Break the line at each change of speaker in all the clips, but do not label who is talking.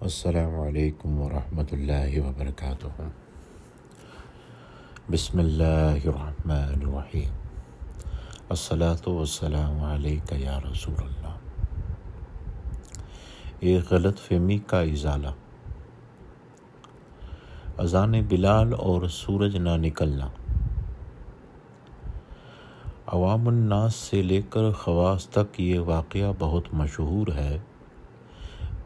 السلام علیکم ورحمۃ اللہ وبرکاتہ۔ بسم اللہ الرحمن الرحیم۔ الصلاۃ والسلام علیک یا رسول اللہ۔ ایک غلط فہمی کا ازالہ۔ اذان بلال اور سورج نہ نکلنا۔ عوام الناس سے لے کر خواص تک یہ واقعہ بہت مشہور ہے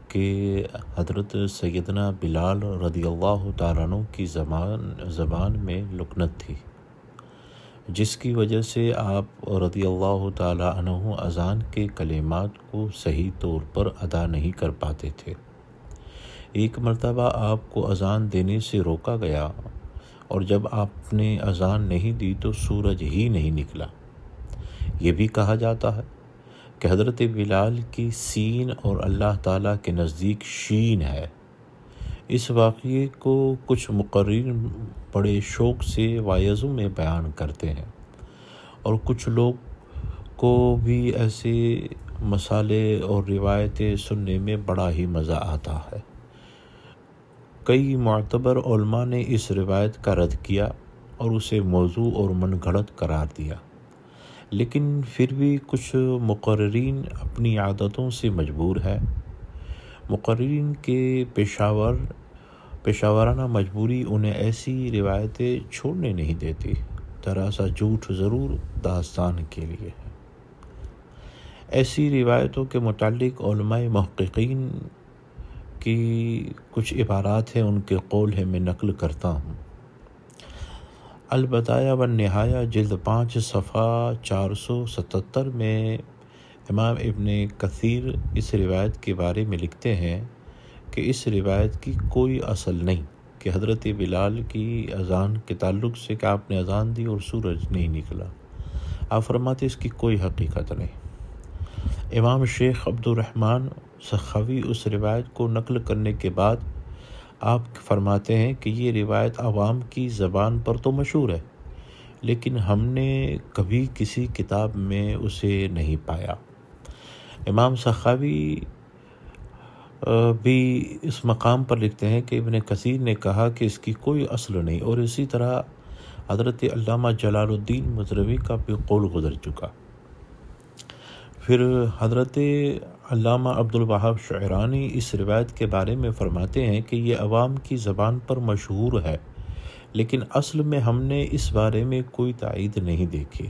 کہ حضرت سیدنا بلال رضی اللہ تعالیٰ عنہ کی زبان میں لکنت تھی، جس کی وجہ سے آپ رضی اللہ تعالیٰ عنہ اذان کے کلمات کو صحیح طور پر ادا نہیں کر پاتے تھے۔ ایک مرتبہ آپ کو اذان دینے سے روکا گیا اور جب آپ نے اذان نہیں دی تو سورج ہی نہیں نکلا۔ یہ بھی کہا جاتا ہے کہ حضرت بلال کی سین اور اللہ تعالیٰ کے نزدیک شین ہے۔ اس واقعے کو کچھ مقررین بڑے شوق سے وعظوں میں بیان کرتے ہیں، اور کچھ لوگ کو بھی ایسے مسائل اور روایتیں سننے میں بڑا ہی مزہ آتا ہے۔ کئی معتبر علماء نے اس روایت کا رد کیا اور اسے موضوع اور من گھڑت قرار دیا، لیکن پھر بھی کچھ مقررین اپنی عادتوں سے مجبور ہے۔ مقررین کے پیشاورانہ مجبوری انہیں ایسی روایتیں چھوڑنے نہیں دیتی، ذرا سا جھوٹ ضرور داستان کے لیے ہے۔ ایسی روایتوں کے متعلق علماء محققین کی کچھ عبارات ہیں، ان کے قول ہے، میں نقل کرتا ہوں۔ البدایہ والنہایہ جلد 5 صفحہ 477 میں امام ابن کثیر اس روایت کے بارے میں لکھتے ہیں کہ اس روایت کی کوئی اصل نہیں کہ حضرت بلال کی اذان کے تعلق سے کہ آپ نے اذان دی اور سورج نہیں نکلا۔ آپ فرماتے اس کی کوئی حقیقت نہیں۔ امام شیخ عبد الرحمن سخاوی اس روایت کو نقل کرنے کے بعد آپ فرماتے ہیں کہ یہ روایت عوام کی زبان پر تو مشہور ہے، لیکن ہم نے کبھی کسی کتاب میں اسے نہیں پایا۔ امام سخاوی بھی اس مقام پر لکھتے ہیں کہ ابن کثیر نے کہا کہ اس کی کوئی اصل نہیں، اور اسی طرح حضرت علامہ جلال الدین مظروی کا بھی قول گزر چکا۔ پھر حضرت علامہ عبد الوہاب شعرانی اس روایت کے بارے میں فرماتے ہیں کہ یہ عوام کی زبان پر مشہور ہے، لیکن اصل میں ہم نے اس بارے میں کوئی تائید نہیں دیکھی۔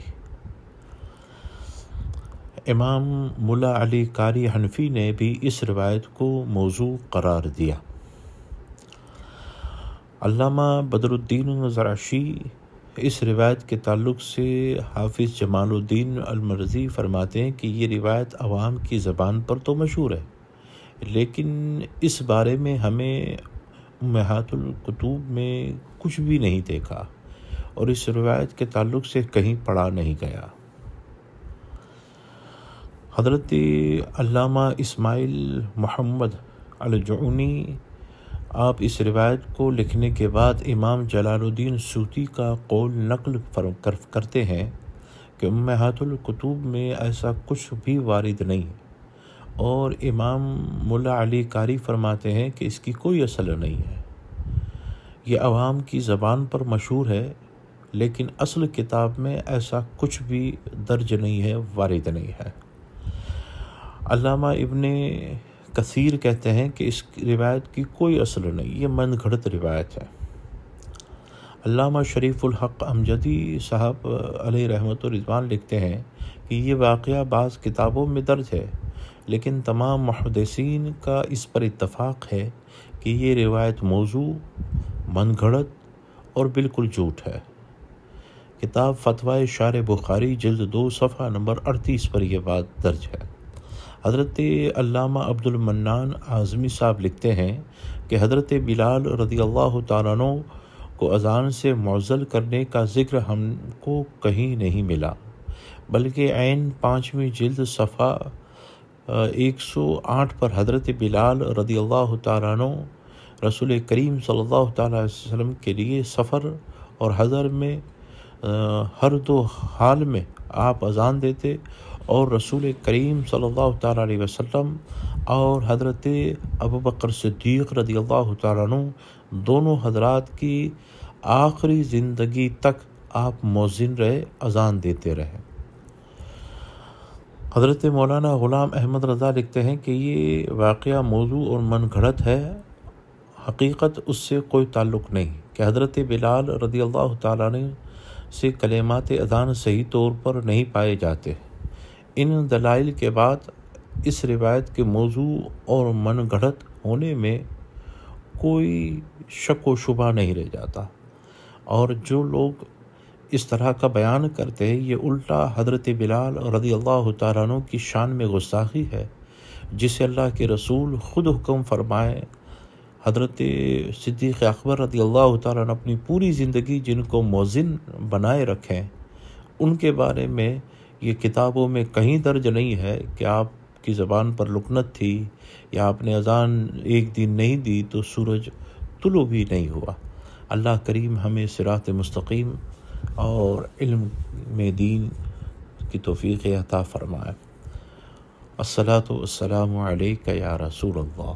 امام ملا علی قاری حنفی نے بھی اس روایت کو موضوع قرار دیا۔ علامہ بدر الدین زرعشی اس روایت کے تعلق سے حافظ جمال الدین المرزی فرماتے ہیں کہ یہ روایت عوام کی زبان پر تو مشہور ہے، لیکن اس بارے میں ہمیں امہات الکتب میں کچھ بھی نہیں دیکھا اور اس روایت کے تعلق سے کہیں پڑھا نہیں گیا۔ حضرت علامہ اسماعیل محمد الجعونی آپ اس روایت کو لکھنے کے بعد امام جلال الدین سیوطی کا قول نقل کرتے ہیں کہ امہات الکتب میں ایسا کچھ بھی وارد نہیں، اور امام ملا علی قاری فرماتے ہیں کہ اس کی کوئی اصل نہیں ہے۔ یہ عوام کی زبان پر مشہور ہے، لیکن اصل کتاب میں ایسا کچھ بھی درج نہیں ہے، وارد نہیں ہے۔ علامہ ابن کثیر کہتے ہیں کہ اس روایت کی کوئی اصل نہیں، یہ من گھڑت روایت ہے۔ علامہ شریف الحق امجدی صاحب علیہ رحمۃ الرضوان لکھتے ہیں کہ یہ واقعہ بعض کتابوں میں درج ہے، لیکن تمام محدثین کا اس پر اتفاق ہے کہ یہ روایت موضوع، من گھڑت اور بالکل جھوٹ ہے۔ کتاب فتویٰ شارح بخاری جلد 2 صفحہ نمبر 38 پر یہ بات درج ہے۔ حضرت علامہ عبد المنان اعظمی صاحب لکھتے ہیں کہ حضرت بلال رضی اللہ تعالیٰ عنہ کو اذان سے معزل کرنے کا ذکر ہم کو کہیں نہیں ملا، بلکہ عین 5ویں جلد صفحہ 108 پر حضرت بلال رضی اللہ تعالیٰ عنہ رسول کریم صلی اللہ تعالیٰ علیہ وسلم کے لیے سفر اور حضر میں ہر دو حال میں آپ اذان دیتے اور رسول کریم صلی اللہ تعالیٰ علیہ وسلم اور حضرت ابوبکر صدیق رضی اللہ تعالیٰ عنہ دونوں حضرات کی آخری زندگی تک آپ مؤذن رہے، اذان دیتے رہے۔ حضرت مولانا غلام احمد رضا لکھتے ہیں کہ یہ واقعہ موضوع اور من گھڑت ہے، حقیقت اس سے کوئی تعلق نہیں کہ حضرت بلال رضی اللہ تعالیٰ عنہ سے کلمات اذان صحیح طور پر نہیں پائے جاتے۔ ان دلائل کے بعد اس روایت کے موضوع اور من گھڑت ہونے میں کوئی شک و شبہ نہیں رہ جاتا، اور جو لوگ اس طرح کا بیان کرتے ہیں یہ الٹا حضرت بلال رضی اللہ تعالیٰ عنہ کی شان میں گستاخی ہے، جسے اللہ کے رسول خود حکم فرمائے۔ حضرت صدیق اکبر رضی اللہ تعالیٰ عنہ اپنی پوری زندگی جن کو مؤذن بنائے رکھیں، ان کے بارے میں یہ کتابوں میں کہیں درج نہیں ہے کہ آپ کی زبان پر لکنت تھی یا آپ نے اذان ایک دن نہیں دی تو سورج طلوع بھی نہیں ہوا۔ اللہ کریم ہمیں صراط مستقیم اور علم میں دین کی توفیق عطا فرمائے۔ الصلاۃ والسلام علیک یا رسول اللہ۔